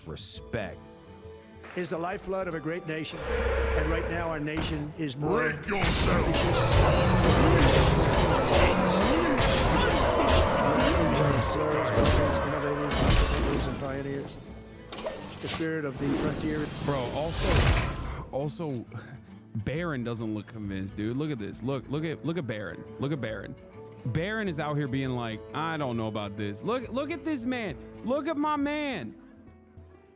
respect. Is the lifeblood of a great nation. And right now our nation is more Break yourself! innovators, entrepreneurs, and pioneers. The spirit of the frontier. Bro, also, Baron doesn't look convinced, dude. Look at this. Look at Baron. Look at Baron. Baron is out here being like, I don't know about this. Look at this man. Look at my man.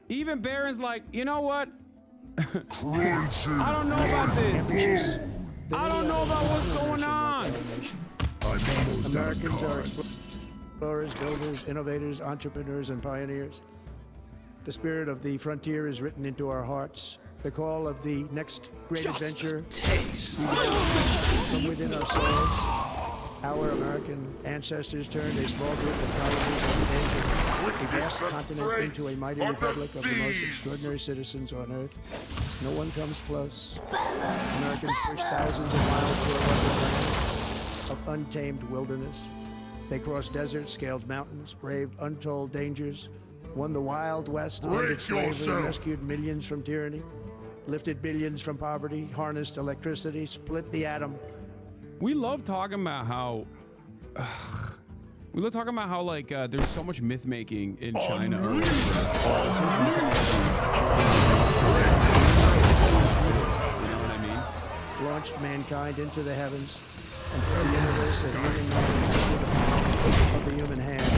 Even Baron's like, you know what? I don't know about this. I don't know about what's going on. Americans are explorers, builders, innovators, entrepreneurs, and pioneers. The spirit of the frontier is written into our hearts. The call of the next great adventure from within our souls. Our American ancestors turned a small group of colonies and the vast continent into a mighty republic of the most extraordinary citizens on earth. No one comes close. Americans pushed thousands of miles through a wonderland of untamed wilderness. They crossed deserts, scaled mountains, braved untold dangers, won the Wild West, ended slavery, rescued millions from tyranny, lifted billions from poverty, harnessed electricity, split the atom. We love talking about how like there's so much myth making in China. You know what I mean? Launched mankind into the heavens and turned the universe as living matter of the human hand.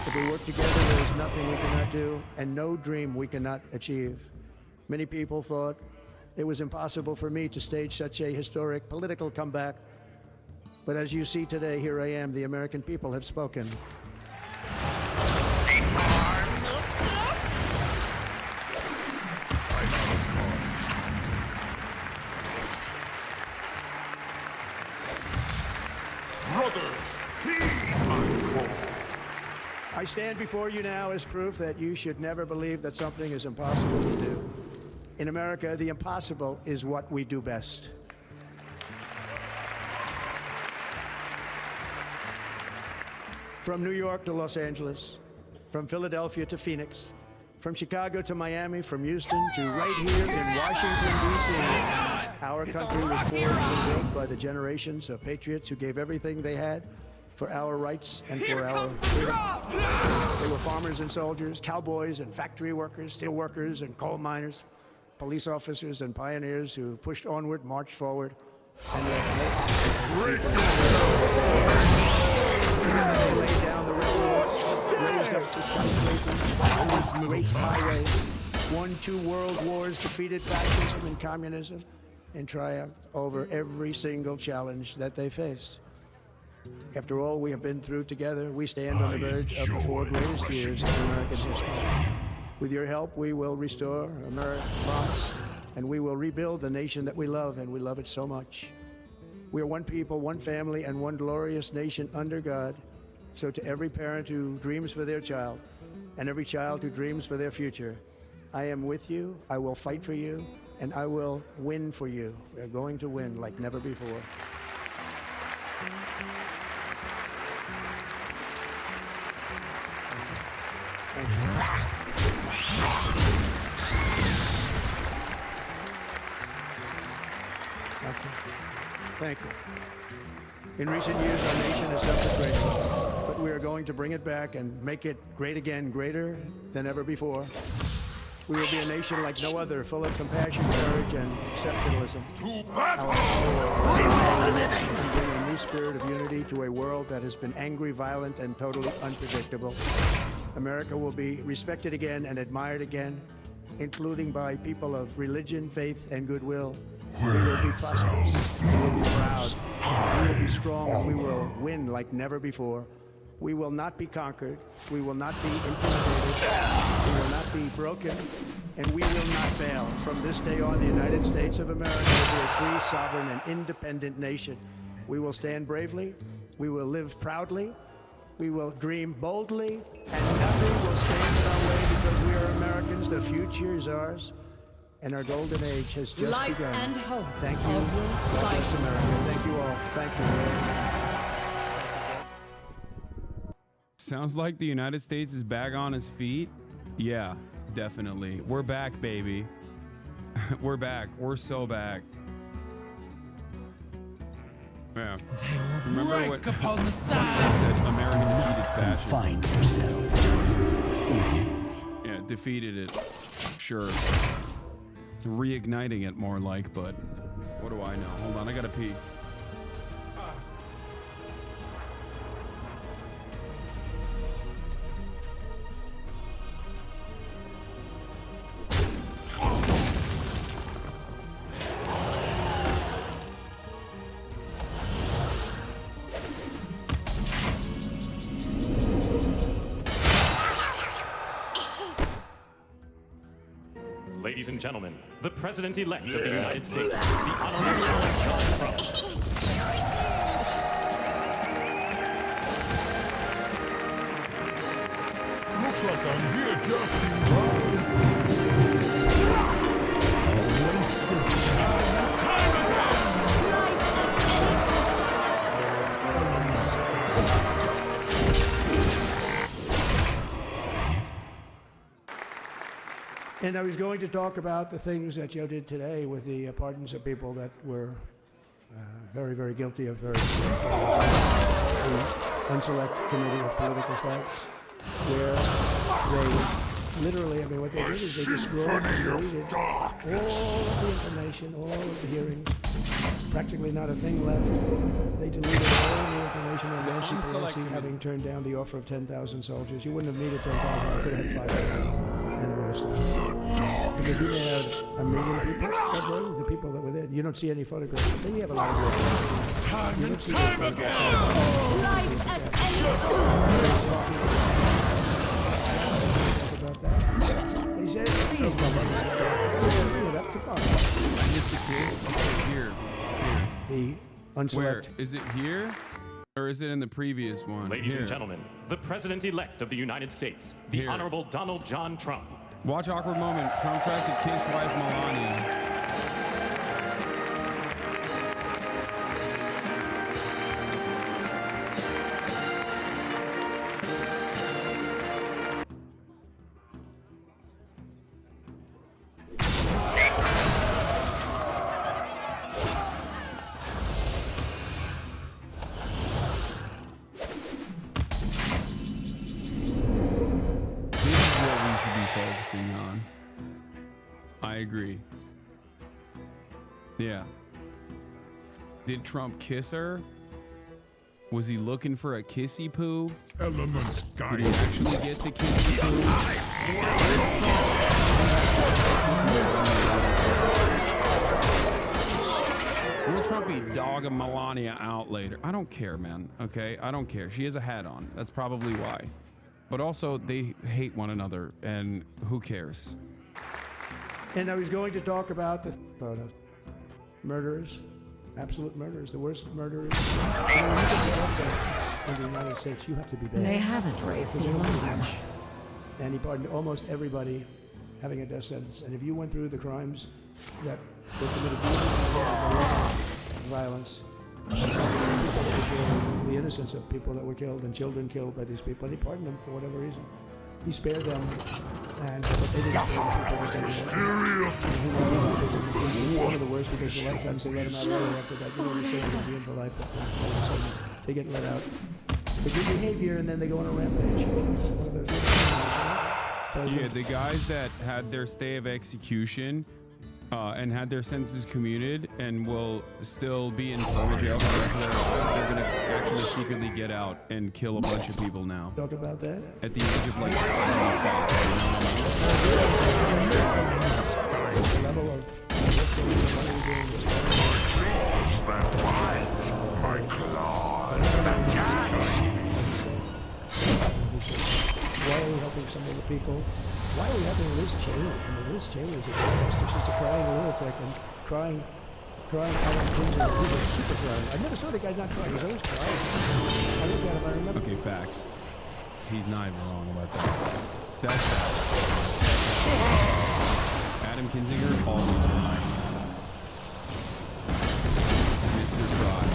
If we work together, there is nothing we cannot do and no dream we cannot achieve. Many people thought it was impossible for me to stage such a historic political comeback. But as you see today, here I am. The American people have spoken. Brothers, heed! I stand before you now as proof that you should never believe that something is impossible to do. In America, the impossible is what we do best. From New York to Los Angeles, from Philadelphia to Phoenix, from Chicago to Miami, from Houston to right here in Washington, D.C. Our country was forged and built by the generations of patriots who gave everything they had for our rights and for our freedom. They were farmers and soldiers, cowboys and factory workers, steel workers and coal miners, police officers and pioneers who pushed onward, marched forward, and laid down the railroads, raised up the skyscrapers, great highways, won 2 world wars, defeated fascism and communism, and triumphed over every single challenge that they faced. After all we have been through together, we stand on the verge of the 4 greatest years in American history. With your help, we will restore America's promise, and we will rebuild the nation that we love, and we love it so much. We are one people, one family, and one glorious nation under God. So to every parent who dreams for their child, and every child who dreams for their future, I am with you, I will fight for you, and I will win for you. We are going to win like never before. Thank you. Thank you. In recent years, our nation has suffered greatly, but we are going to bring it back and make it great again, greater than ever before. We will be a nation like no other, full of compassion, courage, and exceptionalism. And bring a new spirit of unity to a world that has been angry, violent, and totally unpredictable. America will be respected again and admired again, including by people of religion, faith, and goodwill. We will be prosperous, we will be proud, we will be strong, and we will win like never before. We will not be conquered, we will not be intimidated, we will not be broken, and we will not fail. From this day on, the United States of America will be a free, sovereign, and independent nation. We will stand bravely, we will live proudly, we will dream boldly, and nothing will stand in our way because we are Americans. The future is ours. And our golden age has just Life begun. and hope. Thank you. God bless America. Thank you all. Thank you. Sounds like the United States is back on its feet. Yeah, Definitely. We're back, baby. We're back. We're so back. Yeah. Remember what upon the said American defeated fascism. Find yourself to your thinking. Yeah, defeated it. Sure. Reigniting it more like, but what do I know? Hold on, I gotta pee. Ladies and gentlemen, the President-elect of the United States, the Honorable Donald Trump. Looks like I'm here just in time. And I was going to talk about the things that Joe did today with the pardons of people that were very, very guilty of the Unselect Committee of Political Facts, where they literally, I mean, what they did is they destroyed and deleted all of the information, all of the hearings, practically not a thing left. They deleted all the information on Nancy Pelosi having turned down the offer of 10,000 soldiers. You wouldn't have needed 10,000, you could have had 5,000. And they would have stopped. Because you had 1 million people that day, the people that were there. You don't see any photographs. But then you have a lot of people. Time and time again! Life at any About that. They said, please don't bring it up to God. I missed the kid. Okay, here. The Where? unselect. Is it here? Or is it in the previous one? Ladies Here. and gentlemen, the President-elect of the United States, the Here. Honorable Donald John Trump. Watch awkward moment. Trump tries to kiss wife Melania. Focusing on. I agree. Yeah. Did Trump kiss her? Was he looking for a kissy poo? Elements Did guide he actually get the kissy poo? Will Trump be dogging Melania out later? I don't care, man. Okay, I don't care. She has a hat on. That's probably why. But also, they hate one another, and who cares? And I was going to talk about the photos. Murderers, absolute murderers, the worst murderers. You know, you can get that in the United States. You have to be bad. They haven't raised the alarm. And he pardoned almost everybody having a death sentence. And if you went through the crimes that were committed, violence, the innocence of people that were killed and children killed by these people, and he pardoned them for whatever reason. He spared them, and but they didn't spare the people. One of the worst, because a lot of times they let them out early after that. You know, they say they'll be in for life, but all of a sudden they get let out for good behavior, and then they go on a rampage. It's one of those. Yeah, the guys that had their stay of execution and had their sentences commuted and will still be in former jail for the rest of their lives, they're going to actually secretly get out and kill a bunch of people now. Talk about that. At the age of like 75. The level of what's going on, what are we doing this claws that bite. My claws that guide. Why are we helping some of the people? Why are we helping Liz Cheney? I mean, Liz Cheney is a disaster. She's a crying lunatic and crying Adam Kinzer. He's a super crying. I never saw the guy not crying. He's always crying. I looked at him, I remember. Okay, facts. He's not even wrong about that. That's facts. Adam Kinzinger always crying. Mr. Fry.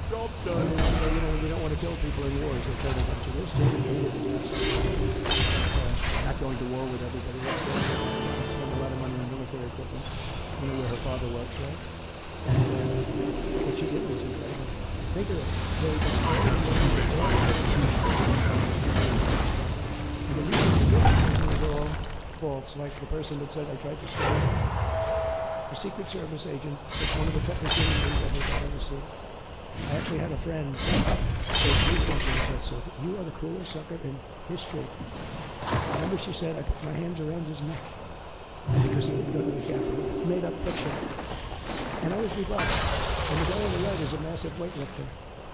Job done. You know, you don't want to kill people in wars. They tell a bunch of this. going to war with everybody. That's good. She spent a lot of money on military equipment. You know where her father works, right? And what she did was incredible. Think of it. They and the reason she did it was all false. Like the person that said I tried to steal a Secret Service agent. It's one of the toughest human beings I've ever seen. I actually had a friend that said, you are the coolest sucker in history. I remember she said, I put my hands around his neck because he would go to the Capitol. Made up fiction. And I was rebuffed. And the guy on the right is a massive weightlifter.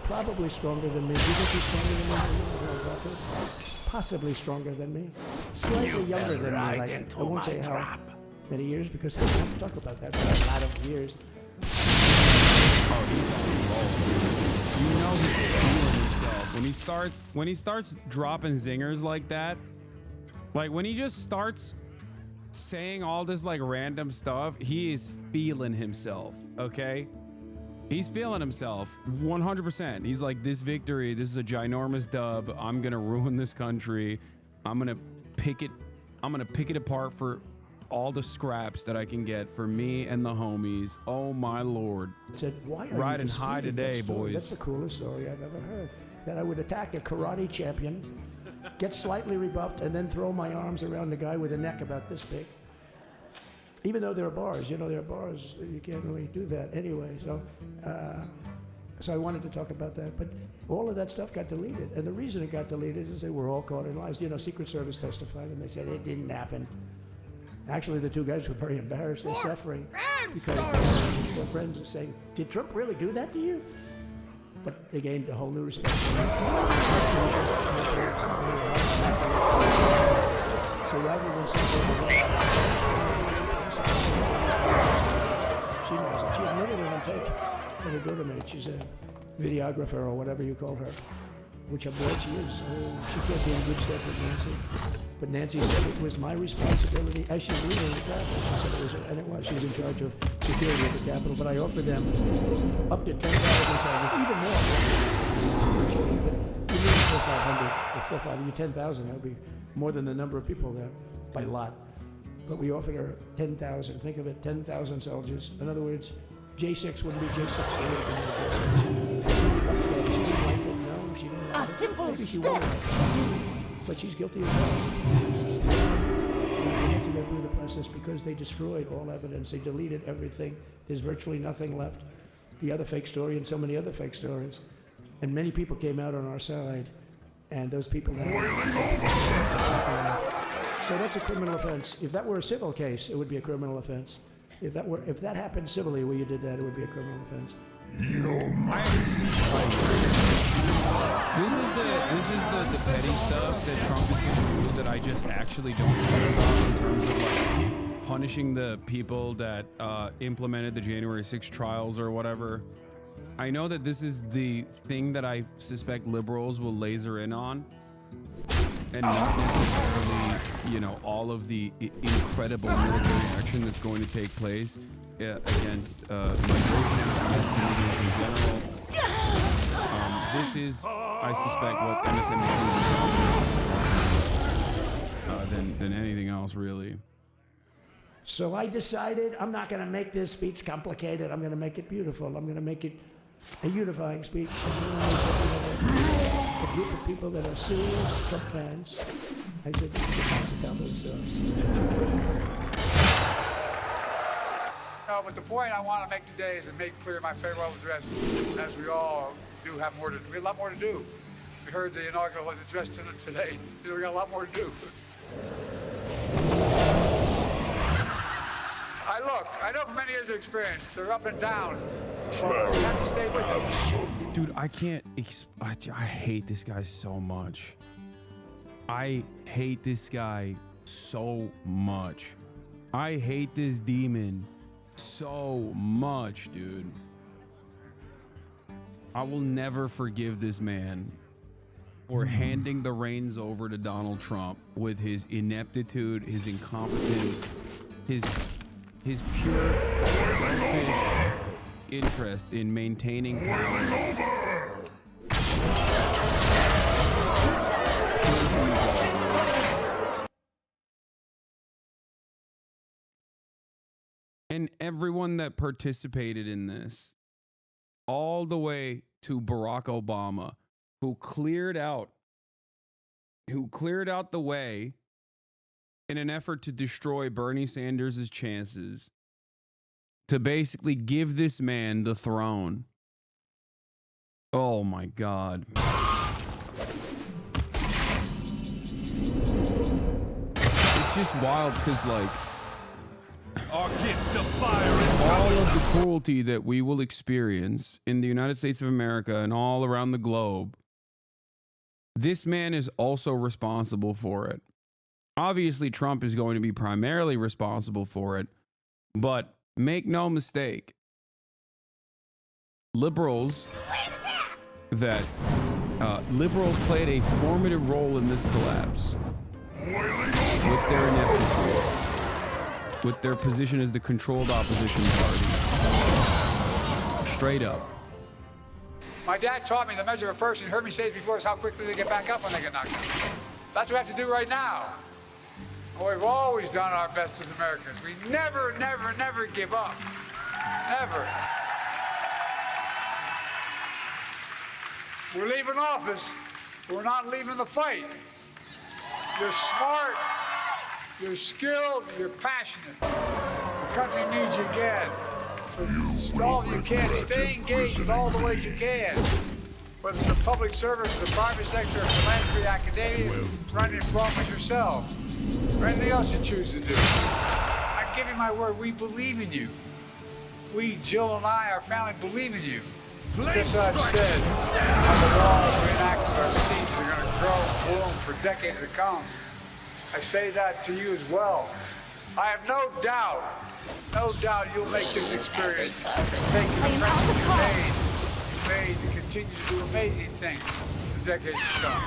Probably stronger than me. Do you think he's stronger than me? Possibly stronger than me. Slightly younger than me. Like, I won't say how many years because I don't have to talk about that for a lot of years. Oh, he's on roll. You know he's feeling himself when he starts dropping zingers like that. Like when he just starts saying all this like random stuff, he is feeling himself. Okay, he's feeling himself 100%. He's like, this victory, this is a ginormous dub. I'm gonna ruin this country. I'm gonna pick it apart for all the scraps that I can get for me and the homies. Oh my lord. Said, why are riding you high today, boys? That's the coolest story I've ever heard. That I would attack a karate champion, get slightly rebuffed, and then throw my arms around the guy with a neck about this big. Even though there are bars, there are bars, you can't really do that anyway. So I wanted to talk about that, but all of that stuff got deleted. And the reason it got deleted is they were all caught in lies. Secret Service testified and they said it didn't happen. Actually, the two guys were very embarrassed and suffering because their friends are saying, did Trump really do that to you? But they gained a whole new respect. So rather than something she knows it. She admitted it on tape when her daughter made. She's a videographer or whatever you call her, which I'm glad she is. She can't be in good stead with Nancy. But Nancy said it was my responsibility as she was leading the Capitol. She said it was, and it was. She was in charge of security at the Capitol. But I offered them up to 10,000 soldiers, even more. You need 4,500, or 4,500, you 10,000. That would be more than the number of people there by a lot. But we offered her 10,000. Think of it, 10,000 soldiers. In other words, J6 wouldn't be J6. She didn't like it. No, she didn't like A it. simple Maybe she step. wanted. But she's guilty as well. We have to go through the process because they destroyed all evidence. They deleted everything. There's virtually nothing left. The other fake story and so many other fake stories. And many people came out on our side. And those people... So that's a criminal offense. If that were a civil case, it would be a criminal offense. If that happened civilly where you did that, it would be a criminal offense. This is the petty stuff that Trump is going to do that I just actually don't care about in terms of like punishing the people that implemented the January 6th trials or whatever. I know that this is the thing that I suspect liberals will laser in on, and not necessarily, all of the incredible military action that's going to take place against migration, against immigrants in general. This is, I suspect, what MSNBC is than anything else, really. So I decided I'm not going to make this speech complicated. I'm going to make it beautiful. I'm going to make it a unifying speech. A group of people that are serious Trump fans. I said, to tell themselves. No, but the point I want to make today is to make clear my farewell address, as we all do have more to do. We have a lot more to do. We heard the inaugural address today. We got a lot more to do. I know from many years of experience, they're up and down. But we have to stay with them. Dude, I can't. I hate this guy so much. I hate this guy so much. I hate this demon so much, dude. I will never forgive this man for handing the reins over to Donald Trump with his ineptitude, his incompetence, his pure selfish interest in maintaining power. And everyone that participated in this, all the way to Barack Obama, who cleared out the way in an effort to destroy Bernie Sanders' chances to basically give this man the throne. Oh my God. It's just wild because, like, Our gift of fire is all of the cruelty that we will experience in the United States of America and all around the globe, this man is also responsible for it. Obviously, Trump is going to be primarily responsible for it, but make no mistake, liberals played a formative role in this collapse with their ineptitude, with their position as the controlled opposition party. Straight up. My dad taught me the measure of a person, heard me say it before, is how quickly they get back up when they get knocked down. That's what we have to do right now. We've always done our best as Americans. We never, never, never give up. Never. We're leaving office, but we're not leaving the fight. You're smart, you're skilled, you're passionate. The country needs you again. So all of you can, stay engaged in all the ways you can. Whether it's the public service, the private sector, philanthropy, academia, running programs yourself, or anything else you choose to do. I give you my word, we believe in you. We, Jill and I, our family, believe in you. This I've said, how the laws we enact our seeds are going to grow and bloom for decades to come. I say that to you as well. I have no doubt you'll make this experience take the friends you've made to continue to do amazing things for decades to come.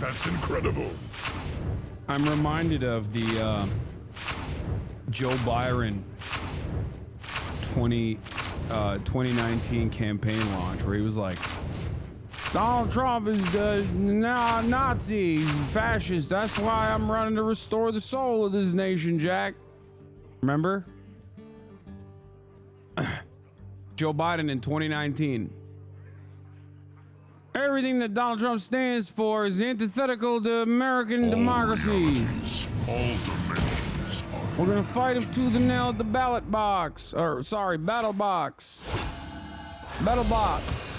That's incredible. I'm reminded of the Joe Byron 2019 campaign launch where he was like, Donald Trump is now a Nazi, fascist. That's why I'm running to restore the soul of this nation, Jack. Remember? Joe Biden in 2019. Everything that Donald Trump stands for is antithetical to American democracy. All dimensions are. We're gonna fight him to the nail at the ballot box. Or, sorry, battle box. Battle box.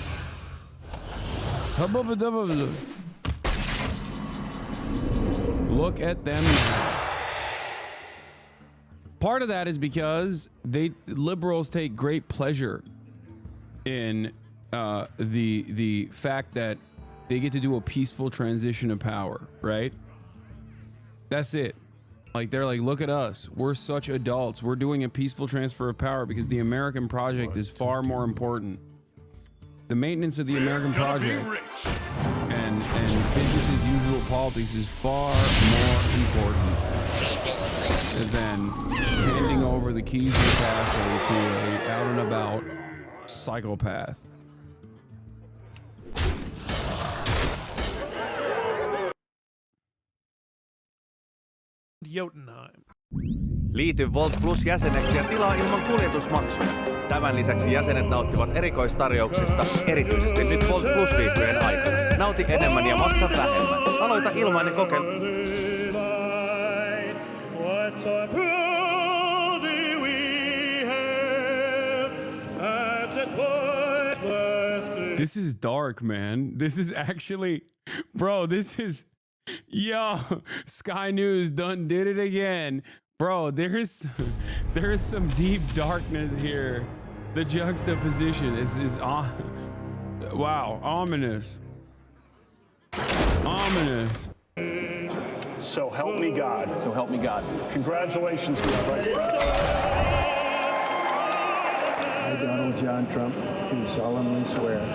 Look at them now. Part of that is because liberals take great pleasure in the fact that they get to do a peaceful transition of power, right? That's it. Like, they're like, look at us. We're such adults. We're doing a peaceful transfer of power because the American project is far more important. The maintenance of the American project and business as usual politics is far more important than handing over the keys to the castle to a out and about psychopath. Jotunheim. Liity Volt Plus jäseneksi ja tilaa ilman kuljetusmaksuja. Tämän lisäksi jäsenet nauttivat erikoistarjouksista, erityisesti nyt Volt Plus-viikkojen aikana. Nauti enemmän ja maksa vähemmän. Aloita ilmainen kokeilu. This is dark, man. This is actually, bro, this is, yo, Sky News done did it again. Bro, there is some deep darkness here. The juxtaposition is wow, ominous. Ominous. So help me God. So help me God. Congratulations, Mr. Vice President. I, Donald John Trump, do solemnly swear